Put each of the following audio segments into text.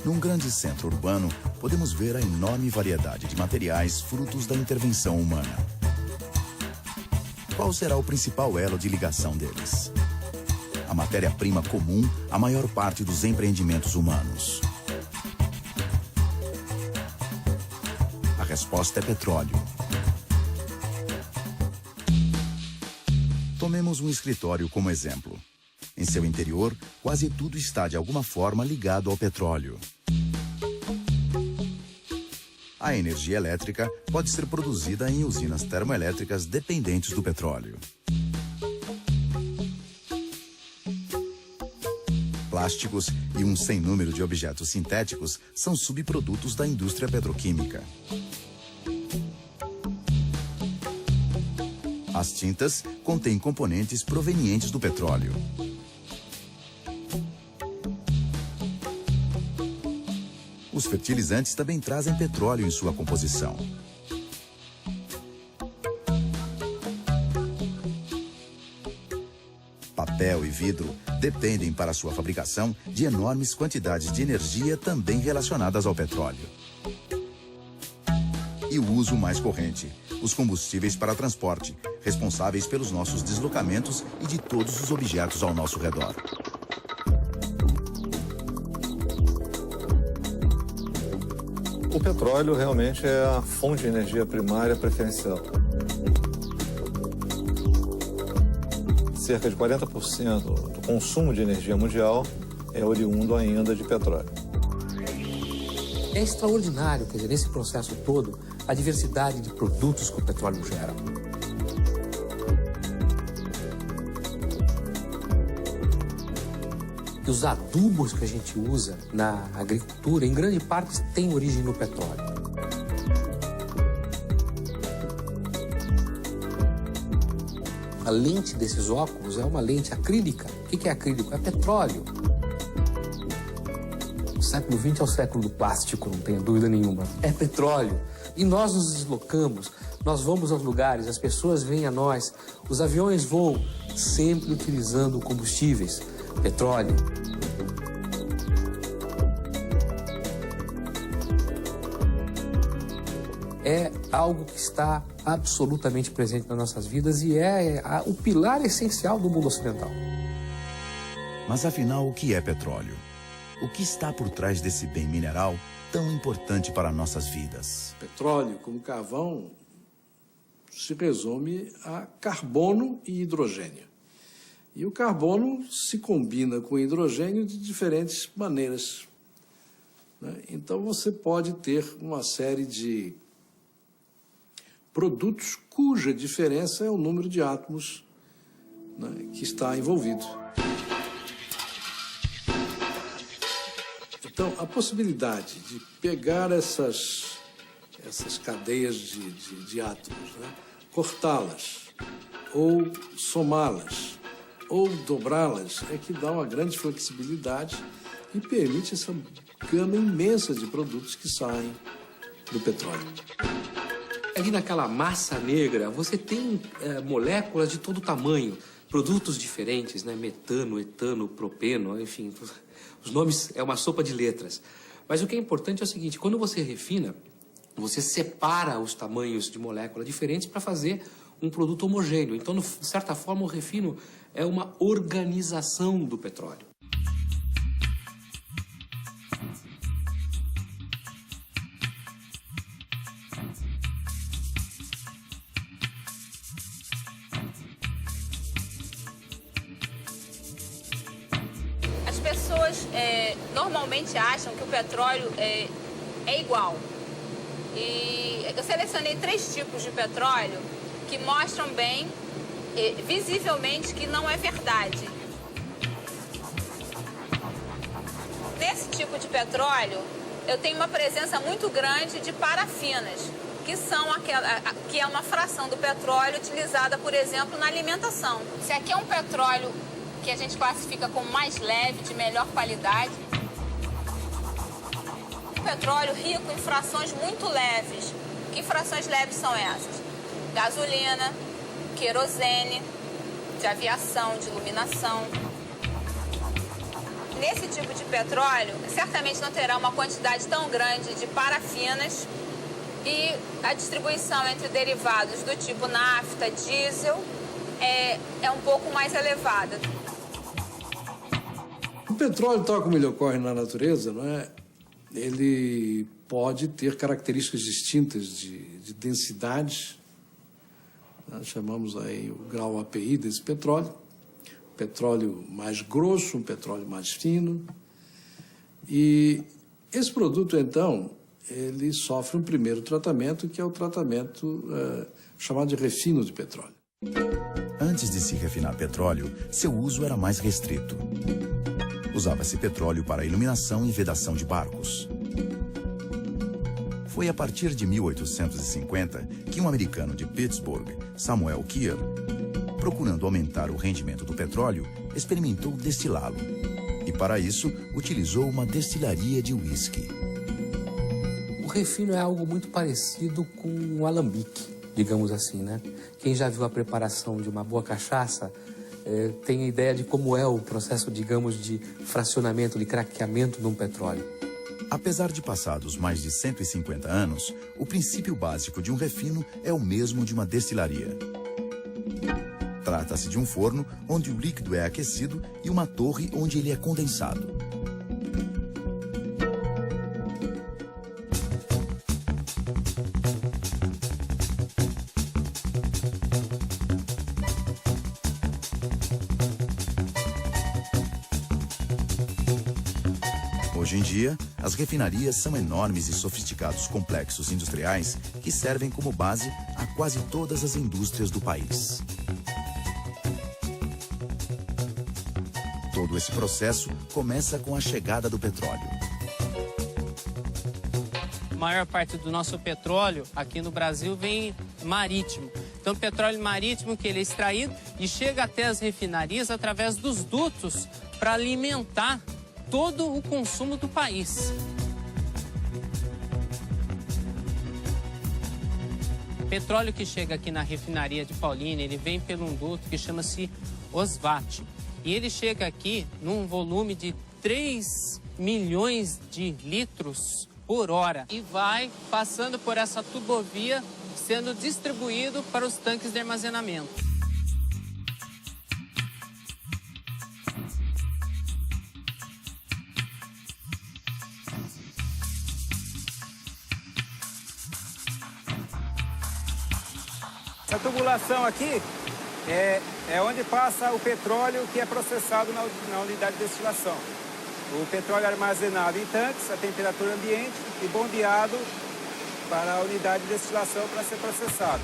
Num grande centro urbano, podemos ver a enorme variedade de materiais frutos da intervenção humana. Qual será o principal elo de ligação deles? A matéria-prima comum à maior parte dos empreendimentos humanos. A resposta é petróleo. Tomemos um escritório como exemplo. Em seu interior, quase tudo está de alguma forma ligado ao petróleo. A energia elétrica pode ser produzida em usinas termoelétricas dependentes do petróleo. Plásticos e um sem número de objetos sintéticos são subprodutos da indústria petroquímica. As tintas contêm componentes provenientes do petróleo. Os fertilizantes também trazem petróleo em sua composição. Papel e vidro dependem para sua fabricação de enormes quantidades de energia também relacionadas ao petróleo. E o uso mais corrente, os combustíveis para transporte, responsáveis pelos nossos deslocamentos e de todos os objetos ao nosso redor. O petróleo realmente é a fonte de energia primária preferencial. Cerca de 40% do consumo de energia mundial é oriundo ainda de petróleo. É extraordinário, quer dizer, nesse processo todo, a diversidade de produtos que o petróleo gera. E os adubos que a gente usa na agricultura, em grande parte, têm origem no petróleo. A lente desses óculos é uma lente acrílica. O que é acrílico? É petróleo. O século XX é o século do plástico, não tenha dúvida nenhuma. É petróleo. E nós nos deslocamos, nós vamos aos lugares, as pessoas vêm a nós, os aviões voam, sempre utilizando combustíveis. Petróleo. É algo que está absolutamente presente nas nossas vidas e é o pilar essencial do mundo ocidental. Mas afinal, o que é petróleo? O que está por trás desse bem mineral tão importante para nossas vidas? Petróleo, como carvão, se resume a carbono e hidrogênio. E o carbono se combina com o hidrogênio de diferentes maneiras, né? Então você pode ter uma série de produtos cuja diferença é o número de átomos, né, que está envolvido. Então, a possibilidade de pegar essas cadeias de átomos, né, cortá-las, ou somá-las, ou dobrá-las, é que dá uma grande flexibilidade e permite essa gama imensa de produtos que saem do petróleo. Ali naquela massa negra, você tem moléculas de todo tamanho, produtos diferentes, né? Metano, etano, propeno, enfim, os nomes é uma sopa de letras. Mas o que é importante é o seguinte, quando você refina, você separa os tamanhos de moléculas diferentes para fazer um produto homogêneo. Então, de certa forma, o refino é uma organização do petróleo. As pessoas normalmente acham que o petróleo é igual. E eu selecionei 3 tipos de petróleo que mostram bem, visivelmente, que não é verdade. tipo de petróleo, eu tenho uma presença muito grande de parafinas, que é uma fração do petróleo utilizada, por exemplo, na alimentação. Se aqui é um petróleo que a gente classifica como mais leve, de melhor qualidade, um petróleo rico em frações muito leves. Que frações leves são essas? Gasolina, querosene, de aviação, de iluminação. Nesse tipo de petróleo, certamente não terá uma quantidade tão grande de parafinas e a distribuição entre derivados do tipo nafta, diesel, é um pouco mais elevada. O petróleo, tal como ele ocorre na natureza, não é? Ele pode ter características distintas de densidade. Nós chamamos aí o grau API desse petróleo. Petróleo mais grosso, um petróleo mais fino. E esse produto, então, ele sofre um primeiro tratamento, que é o tratamento chamado de refino de petróleo. Antes de se refinar petróleo, seu uso era mais restrito. Usava-se petróleo para iluminação e vedação de barcos. Foi a partir de 1850 que um americano de Pittsburgh, Samuel Keir, procurando aumentar o rendimento do petróleo, experimentou destilá-lo. E para isso, utilizou uma destilaria de uísque. O refino é algo muito parecido com um alambique, digamos assim, né? Quem já viu a preparação de uma boa cachaça tem a ideia de como é o processo, digamos, de fracionamento, de craqueamento de um petróleo. Apesar de passados mais de 150 anos, o princípio básico de um refino é o mesmo de uma destilaria. Trata-se de um forno onde o líquido é aquecido e uma torre onde ele é condensado. Hoje em dia, as refinarias são enormes e sofisticados complexos industriais que servem como base a quase todas as indústrias do país. Todo esse processo começa com a chegada do petróleo. A maior parte do nosso petróleo aqui no Brasil vem marítimo. Então, petróleo marítimo que ele é extraído e chega até as refinarias através dos dutos para alimentar todo o consumo do país. O petróleo que chega aqui na refinaria de Paulínia, ele vem por um duto que chama-se Osvat. E ele chega aqui num volume de 3 milhões de litros por hora e vai passando por essa tubovia, sendo distribuído para os tanques de armazenamento. Essa tubulação aqui é onde passa o petróleo que é processado na unidade de destilação. O petróleo é armazenado em tanques a temperatura ambiente e bombeado para a unidade de destilação para ser processado.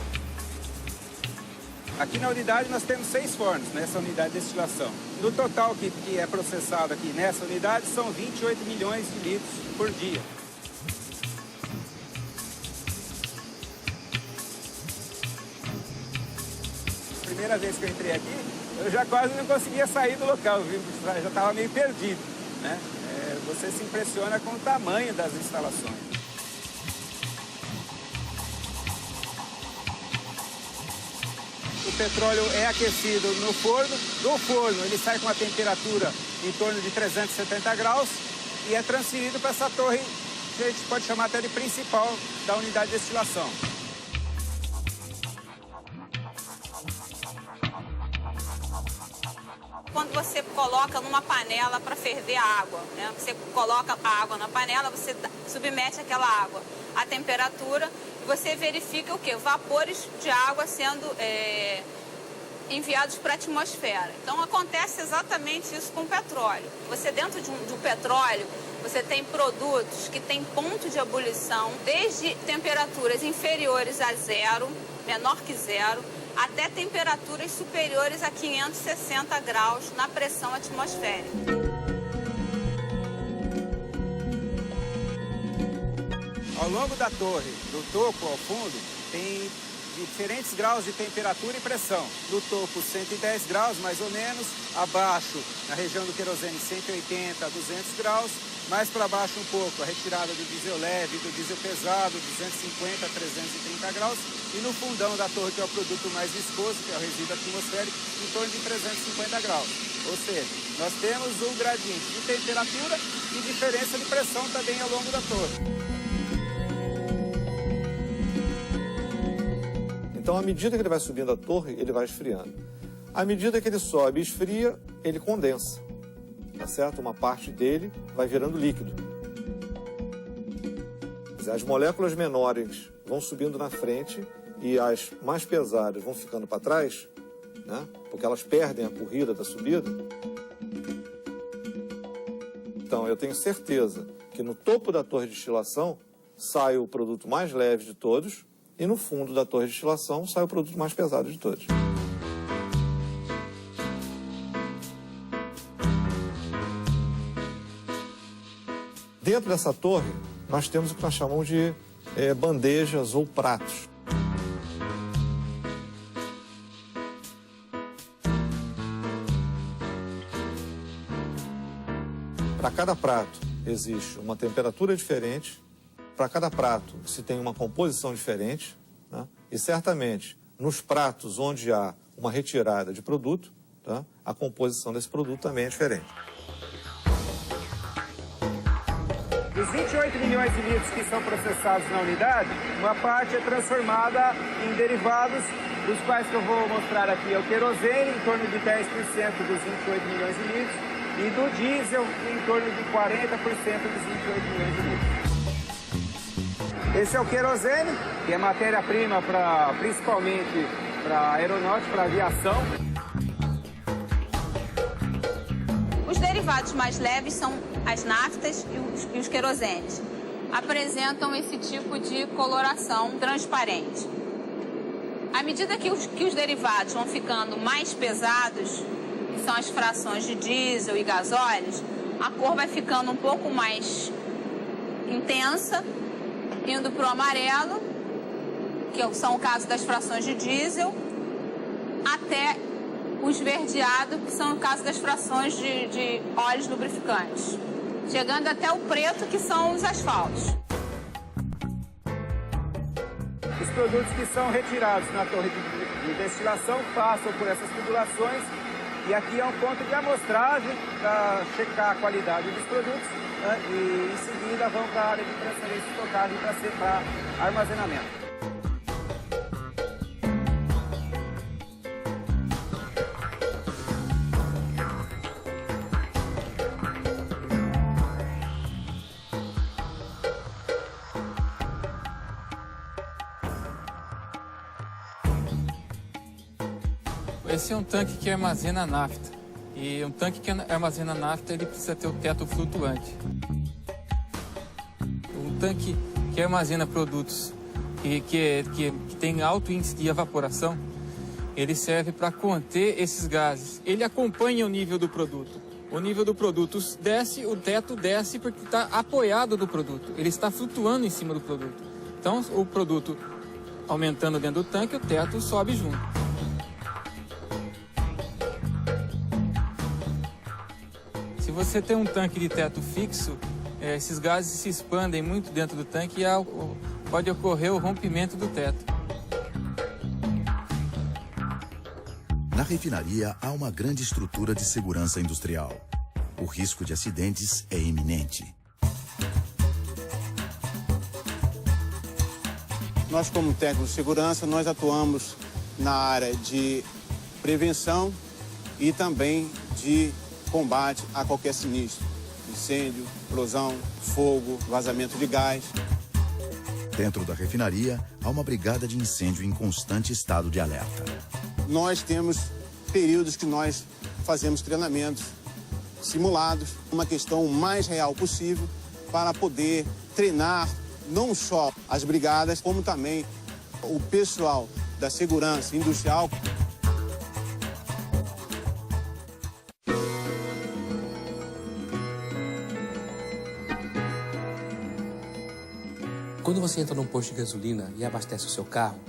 Aqui na unidade nós temos 6 fornos nessa unidade de destilação. No total que é processado aqui nessa unidade são 28 milhões de litros por dia. Primeira vez que eu entrei aqui, eu já quase não conseguia sair do local, viu? Já estava meio perdido, né? Você se impressiona com o tamanho das instalações. O petróleo é aquecido no forno. Do forno, ele sai com uma temperatura em torno de 370 graus e é transferido para essa torre, que a gente pode chamar até de principal da unidade de destilação. Quando você coloca numa panela para ferver a água, né? Você coloca a água na panela, você submete aquela água à temperatura e você verifica o quê? Vapores de água sendo enviados para a atmosfera. Então acontece exatamente isso com o petróleo. Você dentro de um petróleo, você tem produtos que têm ponto de ebulição desde temperaturas inferiores a zero, menor que zero, até temperaturas superiores a 560 graus na pressão atmosférica. Ao longo da torre, do topo ao fundo, tem diferentes graus de temperatura e pressão. No topo, 110 graus, mais ou menos. Abaixo, na região do querosene, 180 a 200 graus. Mais para baixo um pouco, a retirada do diesel leve, do diesel pesado, 250 a 330 graus. E no fundão da torre, que é o produto mais viscoso, que é o resíduo atmosférico, em torno de 350 graus. Ou seja, nós temos um gradiente de temperatura e diferença de pressão também ao longo da torre. Então, à medida que ele vai subindo a torre, ele vai esfriando. À medida que ele sobe e esfria, ele condensa. Tá certo? Uma parte dele vai virando líquido. As moléculas menores vão subindo na frente e as mais pesadas vão ficando para trás, né? Porque elas perdem a corrida da subida. Então, eu tenho certeza que no topo da torre de destilação sai o produto mais leve de todos e no fundo da torre de destilação sai o produto mais pesado de todos. Dentro dessa torre, nós temos o que nós chamamos de bandejas ou pratos. Para cada prato existe uma temperatura diferente, para cada prato se tem uma composição diferente, né? E certamente nos pratos onde há uma retirada de produto, tá? A composição desse produto também é diferente. Dos 28 milhões de litros que são processados na unidade, uma parte é transformada em derivados, dos quais que eu vou mostrar aqui é o querosene, em torno de 10% dos 28 milhões de litros, e do diesel, em torno de 40% dos 28 milhões de litros. Esse é o querosene, que é matéria-prima principalmente para aeronáutica, para aviação. Os derivados mais leves são as naftas e os querosenes. Apresentam esse tipo de coloração transparente. À medida que os derivados vão ficando mais pesados, que são as frações de diesel e gasóleos, a cor vai ficando um pouco mais intensa, indo para o amarelo, que são o caso das frações de diesel, até o esverdeado, que são o caso das frações de óleos lubrificantes, chegando até o preto, que são os asfaltos. Os produtos que são retirados na torre de destilação passam por essas tubulações e aqui é um ponto de amostragem para checar a qualidade dos produtos, né? E em seguida vão para a área de transferência e estocagem para armazenamento. Esse é um tanque que armazena nafta. E um tanque que armazena nafta, ele precisa ter o teto flutuante. Um tanque que armazena produtos que tem alto índice de evaporação, ele serve para conter esses gases. Ele acompanha o nível do produto. O nível do produto desce, o teto desce porque está apoiado do produto. Ele está flutuando em cima do produto. Então, o produto aumentando dentro do tanque, o teto sobe junto. Se você tem um tanque de teto fixo, esses gases se expandem muito dentro do tanque e pode ocorrer o rompimento do teto. Na refinaria há uma grande estrutura de segurança industrial. O risco de acidentes é iminente. Nós, como técnicos de segurança, nós atuamos na área de prevenção e também de combate a qualquer sinistro, incêndio, explosão, fogo, vazamento de gás. Dentro da refinaria, há uma brigada de incêndio em constante estado de alerta. Nós temos períodos que nós fazemos treinamentos simulados, uma questão mais real possível, para poder treinar não só as brigadas, como também o pessoal da segurança industrial. Quando você entra num posto de gasolina e abastece o seu carro,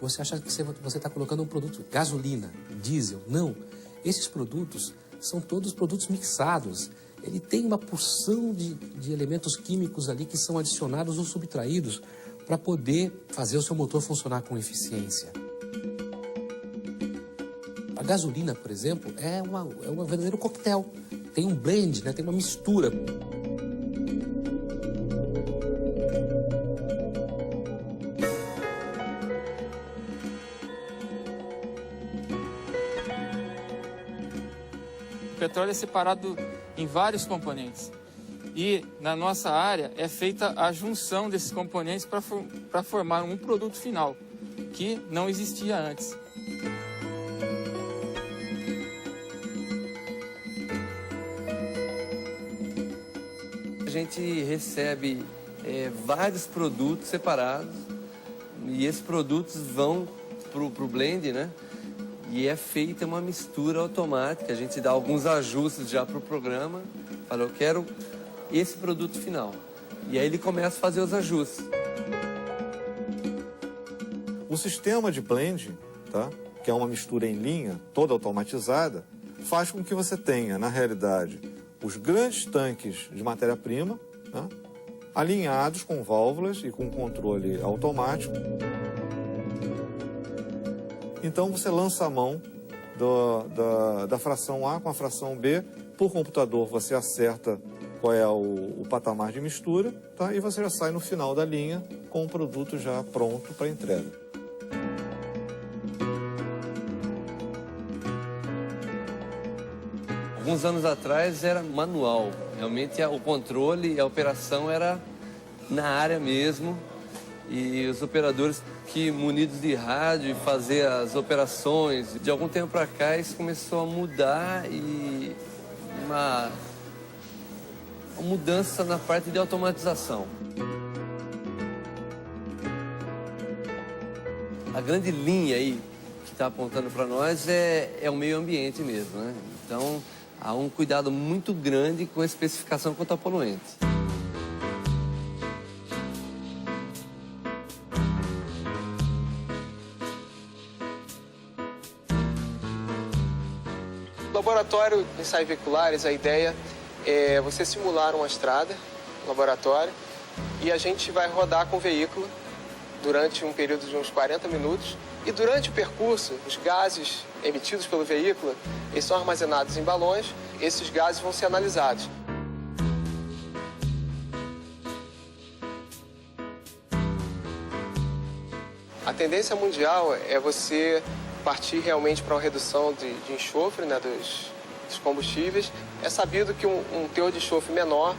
você acha que você está colocando um produto gasolina, diesel. Não. Esses produtos são todos produtos mixados. Ele tem uma porção de elementos químicos ali que são adicionados ou subtraídos para poder fazer o seu motor funcionar com eficiência. A gasolina, por exemplo, é um verdadeiro coquetel. Tem um blend, né? Tem uma mistura. O petróleo é separado em vários componentes. E na nossa área é feita a junção desses componentes para formar um produto final, que não existia antes. A gente recebe vários produtos separados e esses produtos vão para o blend, né? E é feita uma mistura automática. A gente dá alguns ajustes já para o programa. Fala, eu quero esse produto final. E aí ele começa a fazer os ajustes. O sistema de blend, tá? Que é uma mistura em linha, toda automatizada, faz com que você tenha, na realidade, os grandes tanques de matéria-prima, né? Alinhados com válvulas e com controle automático. Então você lança a mão da fração A com a fração B. Por computador você acerta qual é o patamar de mistura, tá? E você já sai no final da linha com o produto já pronto para entrega. Alguns anos atrás era manual. Realmente o controle e a operação era na área mesmo. E os operadores que, munidos de rádio, fazer as operações. De algum tempo para cá isso começou a mudar e uma mudança na parte de automatização. A grande linha aí que está apontando para nós é o meio ambiente mesmo, né? Então há um cuidado muito grande com a especificação quanto a poluentes. Laboratório de ensaios veiculares, a ideia é você simular uma estrada no laboratório e a gente vai rodar com o veículo durante um período de uns 40 minutos e durante o percurso, os gases emitidos pelo veículo, eles são armazenados em balões, esses gases vão ser analisados. A tendência mundial é você partir realmente para uma redução de enxofre, né, dos combustíveis. É sabido que um teor de enxofre menor,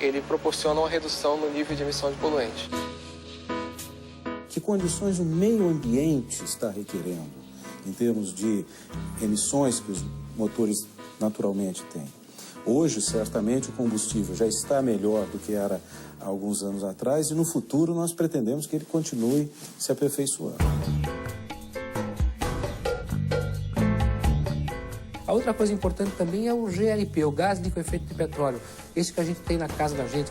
ele proporciona uma redução no nível de emissão de poluentes. Que condições o meio ambiente está requerendo, em termos de emissões que os motores naturalmente têm? Hoje, certamente, o combustível já está melhor do que era há alguns anos atrás e no futuro nós pretendemos que ele continue se aperfeiçoando. A outra coisa importante também é o GLP, o gás com efeito de petróleo. Esse que a gente tem na casa da gente.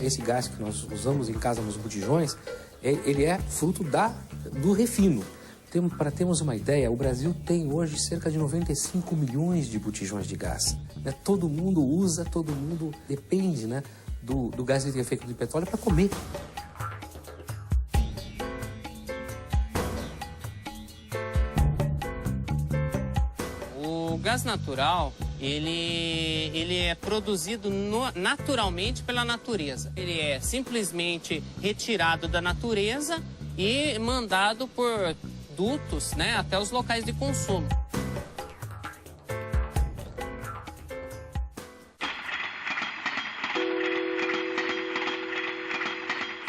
Esse gás que nós usamos em casa nos botijões, ele é fruto do refino. Para termos uma ideia, o Brasil tem hoje cerca de 95 milhões de botijões de gás. Né? Todo mundo usa, todo mundo depende, né, do gás de efeito de petróleo para comer. O gás natural, ele é produzido naturalmente pela natureza. Ele é simplesmente retirado da natureza e mandado por dutos, né, até os locais de consumo.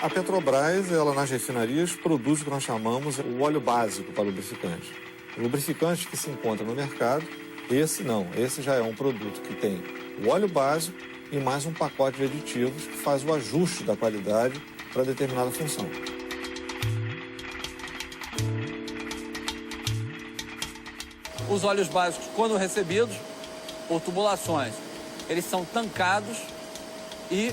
A Petrobras, ela nas refinarias, produz o que nós chamamos o óleo básico para lubrificante. O lubrificante que se encontra no mercado, esse já é um produto que tem o óleo básico e mais um pacote de aditivos que faz o ajuste da qualidade para determinada função. Os óleos básicos, quando recebidos por tubulações, eles são tancados e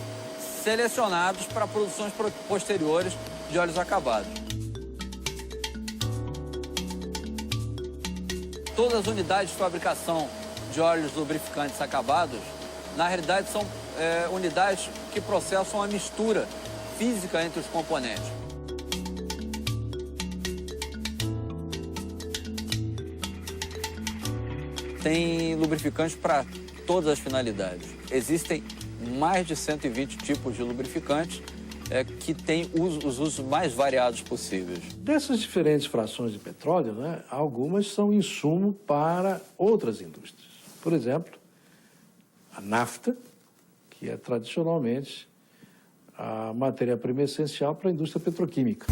selecionados para produções posteriores de óleos acabados. Todas as unidades de fabricação de óleos lubrificantes acabados, na realidade, são unidades que processam a mistura física entre os componentes. Tem lubrificantes para todas as finalidades. Existem mais de 120 tipos de lubrificantes que têm os usos mais variados possíveis. Dessas diferentes frações de petróleo, né, algumas são insumo para outras indústrias. Por exemplo, a nafta, que é tradicionalmente a matéria-prima essencial para a indústria petroquímica.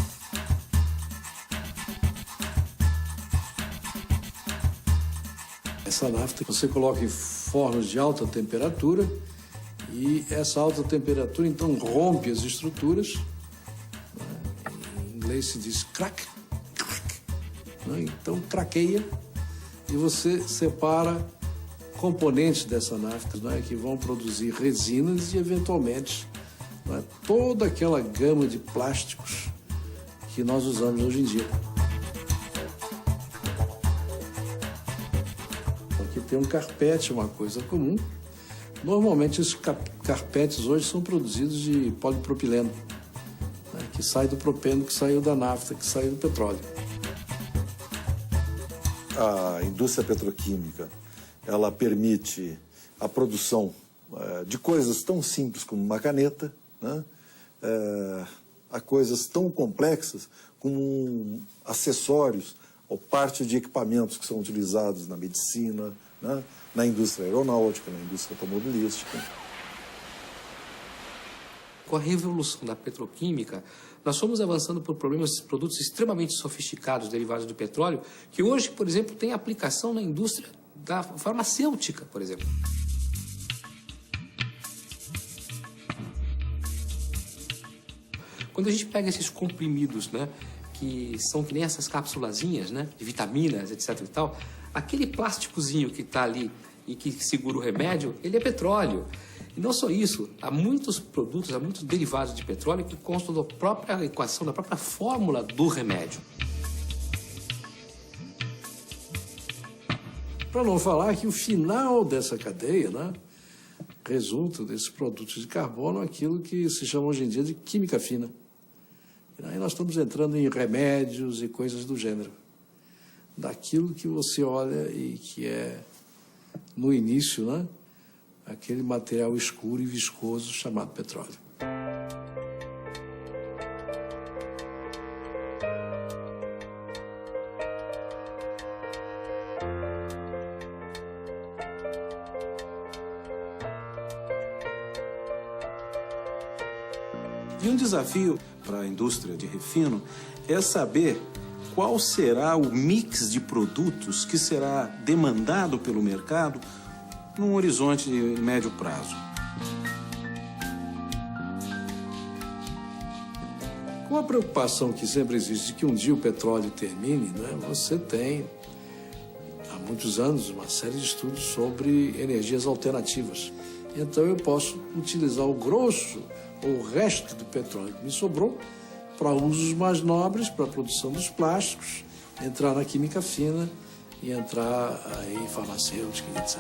Essa nafta você coloca em fornos de alta temperatura e essa alta temperatura então rompe as estruturas. Em inglês se diz crack, né? Então craqueia e você separa componentes dessa nafta, né, que vão produzir resinas e eventualmente, né, toda aquela gama de plásticos que nós usamos hoje em dia. Aqui tem um carpete, uma coisa comum. Normalmente esses carpetes hoje são produzidos de polipropileno, né, que sai do propeno, que saiu da nafta, que saiu do petróleo. A indústria petroquímica, ela permite a produção de coisas tão simples como uma caneta, né, a coisas tão complexas como acessórios ou parte de equipamentos que são utilizados na medicina, né, na indústria aeronáutica, na indústria automobilística. Com a revolução da petroquímica, nós fomos avançando por produtos extremamente sofisticados derivados do petróleo, que hoje, por exemplo, tem aplicação na indústria da farmacêutica, por exemplo. Quando a gente pega esses comprimidos, né, que são que nem essas cápsulazinhas, né, de vitaminas, etc. e tal, aquele plásticozinho que está ali e que segura o remédio, ele é petróleo. E não só isso, há muitos produtos, há muitos derivados de petróleo que constam da própria equação, da própria fórmula do remédio. Para não falar que o final dessa cadeia, né, resulta desses produtos de carbono aquilo que se chama hoje em dia de química fina. E aí nós estamos entrando em remédios e coisas do gênero. Daquilo que você olha e que é, no início, né, aquele material escuro e viscoso chamado petróleo. E um desafio para a indústria de refino é saber qual será o mix de produtos que será demandado pelo mercado num horizonte de médio prazo. Com a preocupação que sempre existe de que um dia o petróleo termine, né, você tem, há muitos anos, uma série de estudos sobre energias alternativas. Então eu posso utilizar o grosso ou o resto do petróleo que me sobrou para usos mais nobres, para a produção dos plásticos, entrar na química fina e entrar aí em farmacêutica, etc.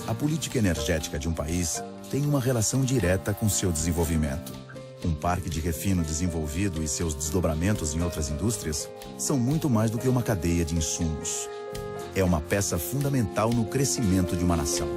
A política energética de um país tem uma relação direta com seu desenvolvimento. Um parque de refino desenvolvido e seus desdobramentos em outras indústrias são muito mais do que uma cadeia de insumos. É uma peça fundamental no crescimento de uma nação.